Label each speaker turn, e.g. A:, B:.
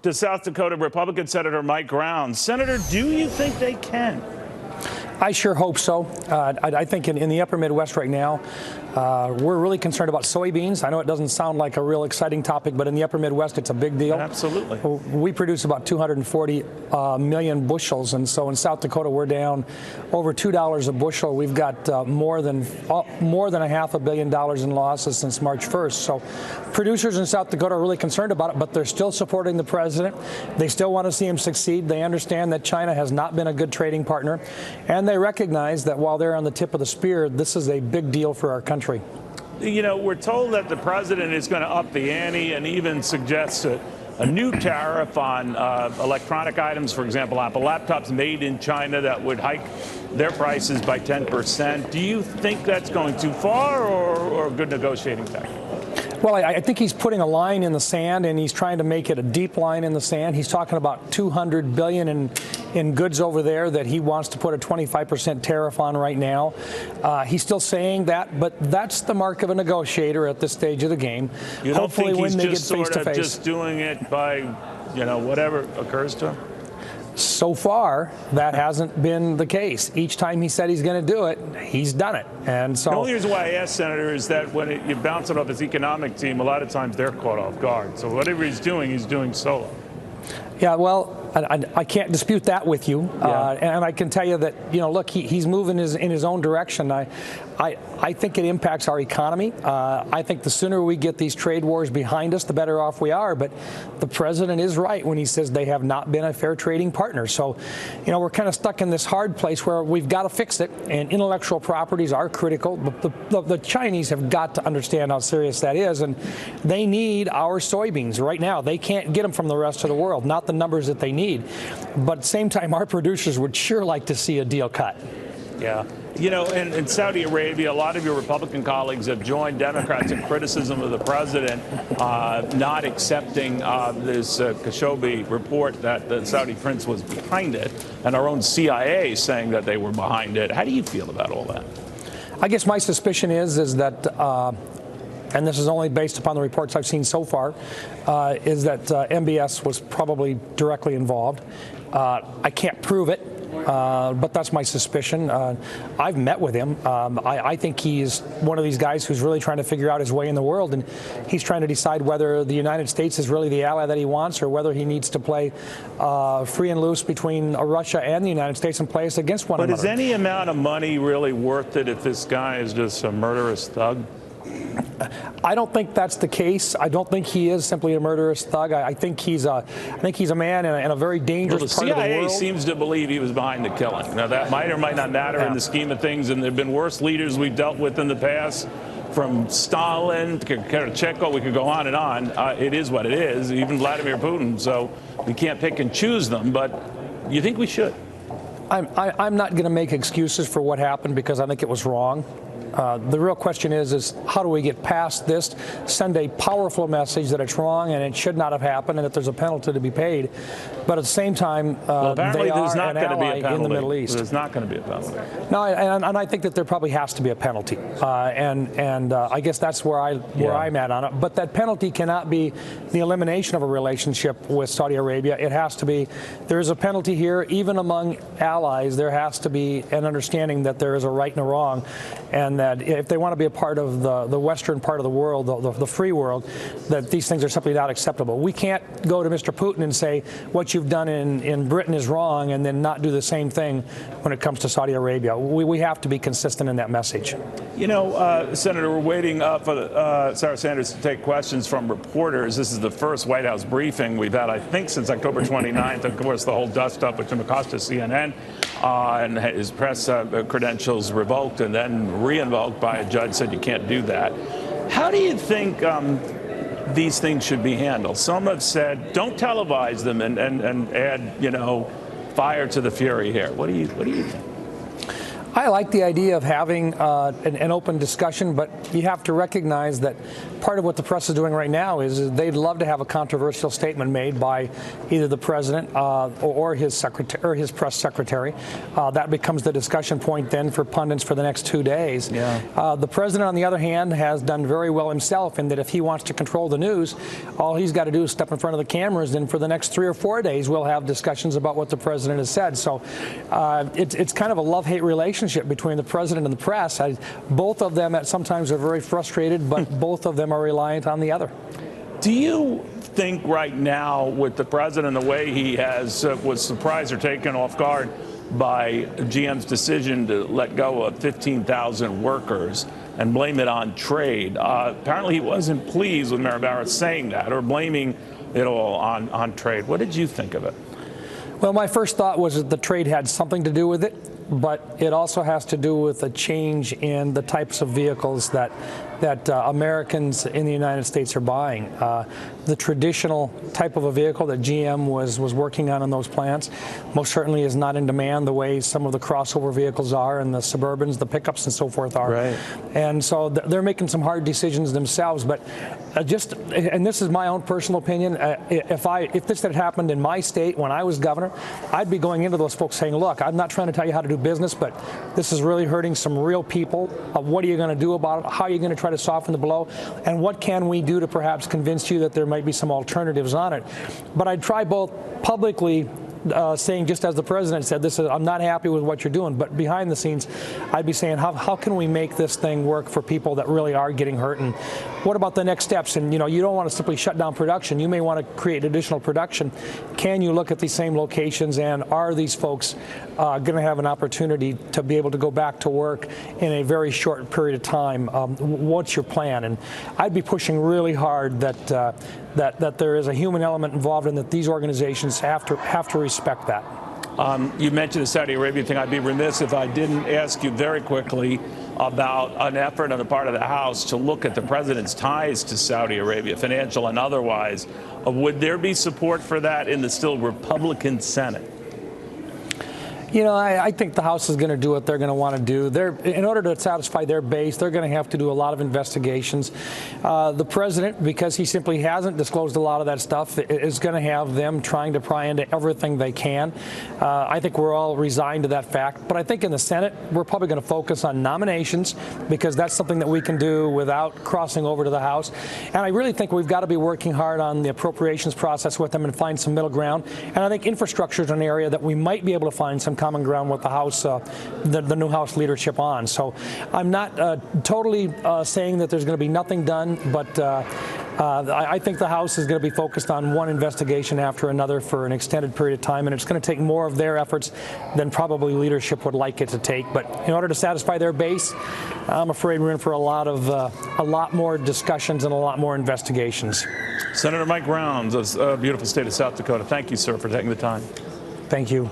A: to South Dakota Republican Senator Mike Brown. Senator, do you think they can?
B: I sure hope so. I think in the upper Midwest right now, we're really concerned about soybeans. I know it doesn't sound like a real exciting topic, but in the upper Midwest, it's a big deal.
A: Absolutely.
B: We produce about 240 million bushels, and so in South Dakota, we're down over $2 a bushel. We've got more than $500 million in losses since March 1st. So producers in South Dakota are really concerned about it, but they're still supporting the president. They still want to see him succeed. They understand that China has not been a good trading partner, and they recognize that while they're on the tip of the spear, this is a big deal for our country.
A: You know, we're told that the president is going to up the ante and even suggest a new tariff on electronic items, for example, Apple laptops made in China that would hike their prices by 10%. Do you think that's going too far or a good negotiating tactic?
B: Well, I think he's putting a line in the sand, and he's trying to make it a deep line in the sand. He's talking about $200 billion in goods over there that he wants to put a 25% tariff on right now. He's still saying that, but that's the mark of a negotiator at this stage of the game.
A: You don't
B: Hopefully,
A: think he's
B: when they
A: just
B: get face to face,
A: just doing it by, you know, whatever occurs to him?
B: So far, that hasn't been the case. Each time he said he's going to do it, he's done it. And so
A: the only reason why I ask, Senator, is that when you bounce it off his economic team, a lot of times they're caught off guard. So whatever he's doing solo.
B: Yeah, well, I can't dispute that with you, and I can tell you that, you know, look, he's moving in his own direction. I think it impacts our economy. I think the sooner we get these trade wars behind us, the better off we are. But the president is right when he says they have not been a fair trading partner. So, you know, we're kind of stuck in this hard place where we've got to fix it, and intellectual properties are critical. The Chinese have got to understand how serious that is, and they need our soybeans right now. They can't get them from the rest of the world, not the numbers that they need. But at the same time, our producers would sure like to see a deal cut.
A: Yeah. You know, in Saudi Arabia, a lot of your Republican colleagues have joined Democrats in criticism of the president not accepting this Khashoggi report that the Saudi prince was behind it, and our own CIA saying that they were behind it. How do you feel about all that?
B: I guess my suspicion is that and this is only based upon the reports I've seen so far, is that MBS was probably directly involved. I can't prove it, but that's my suspicion. I've met with him. I think he's one of these guys who's really trying to figure out his way in the world, and he's trying to decide whether the United States is really the ally that he wants, or whether he needs to play free and loose between Russia and the United States and play us against one another.
A: But is any amount of money really worth it if this guy is just a murderous thug?
B: I don't think that's the case. I don't think he is simply a murderous thug. I think he's a man in a very dangerous part of the world.
A: The CIA seems to believe he was behind the killing. Now, that might or might not matter in the scheme of things, and there have been worse leaders we've dealt with in the past, from Stalin to Khrushchev. We could go on and on. It is what it is, even Vladimir Putin. So we can't pick and choose them, but you think we should?
B: I'm not going to make excuses for what happened because I think it was wrong. The real question is how do we get past this, send a powerful message that it's wrong and it should not have happened and that there's a penalty to be paid. But at the same time, they are an ally in the Middle East.
A: There's not going to be a penalty.
B: No, and I think that there probably has to be a penalty. And I guess that's where I'm at on it. But that penalty cannot be the elimination of a relationship with Saudi Arabia. It has to be, there is a penalty here, even among allies. There has to be an understanding that there is a right and a wrong, and that if they want to be a part of the Western part of the world, the free world, that these things are simply not acceptable. We can't go to Mr. Putin and say what you've done in Britain is wrong and then not do the same thing when it comes to Saudi Arabia. We have to be consistent in that message.
A: You know, Senator, we're waiting for Sarah Sanders to take questions from reporters. This is the first White House briefing we've had, I think, since October 29th. Of course, the whole dust-up with Jim Acosta, CNN, and his press credentials revoked and then re-invoked by a judge, said you can't do that. How do you think these things should be handled? Some have said don't televise them and add, you know, fire to the fury here. What do you think?
B: I like the idea of having an open discussion, but you have to recognize that part of what the press is doing right now is they'd love to have a controversial statement made by either the president or his secretary or his press secretary. That becomes the discussion point then for pundits for the next 2 days.
A: Yeah.
B: The president, on the other hand, has done very well himself in that if he wants to control the news, all he's got to do is step in front of the cameras. Then for the next 3 or 4 days, we'll have discussions about what the president has said. So it's kind of a love-hate relationship between the president and the press. Both of them at sometimes are very frustrated, but both of them are reliant on the other.
A: Do you think right now with the president, the way he has was surprised or taken off guard by GM's decision to let go of 15,000 workers and blame it on trade? Apparently he wasn't pleased with Mayor Barrett saying that or blaming it all on trade. What did you think of it?
B: Well, my first thought was that the trade had something to do with it, but it also has to do with a change in the types of vehicles that Americans in the United States are buying. The traditional type of a vehicle that GM was working on in those plants most certainly is not in demand the way some of the crossover vehicles are, and the Suburbans, the pickups, and so forth are.
A: Right.
B: And so they're making some hard decisions themselves. But and this is my own personal opinion, if this had happened in my state when I was governor, I'd be going into those folks saying, look, I'm not trying to tell you how to do business, but this is really hurting some real people. What are you going to do about it? How are you going to try to soften the blow? And what can we do to perhaps convince you that there might be some alternatives on it? But I'd try both publicly, saying, just as the president said, I'm not happy with what you're doing, but behind the scenes, I'd be saying, how can we make this thing work for people that really are getting hurt? And what about the next steps? And you don't want to simply shut down production. You may want to create additional production. Can you look at these same locations, and are these folks going to have an opportunity to be able to go back to work in a very short period of time? What's your plan? And I'd be pushing really hard that there is a human element involved, and that these organizations have to respect that.
A: You mentioned the Saudi Arabia thing. I'd be remiss if I didn't ask you very quickly about an effort on the part of the House to look at the president's ties to Saudi Arabia, financial and otherwise. Would there be support for that in the still Republican Senate?
B: I think the House is going to do what they're going to want to do. In order to satisfy their base, they're going to have to do a lot of investigations. The president, because he simply hasn't disclosed a lot of that stuff, is going to have them trying to pry into everything they can. I think we're all resigned to that fact. But I think in the Senate, we're probably going to focus on nominations, because that's something that we can do without crossing over to the House. And I really think we've got to be working hard on the appropriations process with them and find some middle ground. And I think infrastructure is an area that we might be able to find some common ground with the House, the new House leadership on. So I'm not totally saying that there's going to be nothing done, but I think the House is going to be focused on one investigation after another for an extended period of time, and it's going to take more of their efforts than probably leadership would like it to take. But in order to satisfy their base, I'm afraid we're in for a lot more discussions and a lot more investigations.
A: Senator Mike Rounds of beautiful state of South Dakota, thank you, sir, for taking the time.
B: Thank you.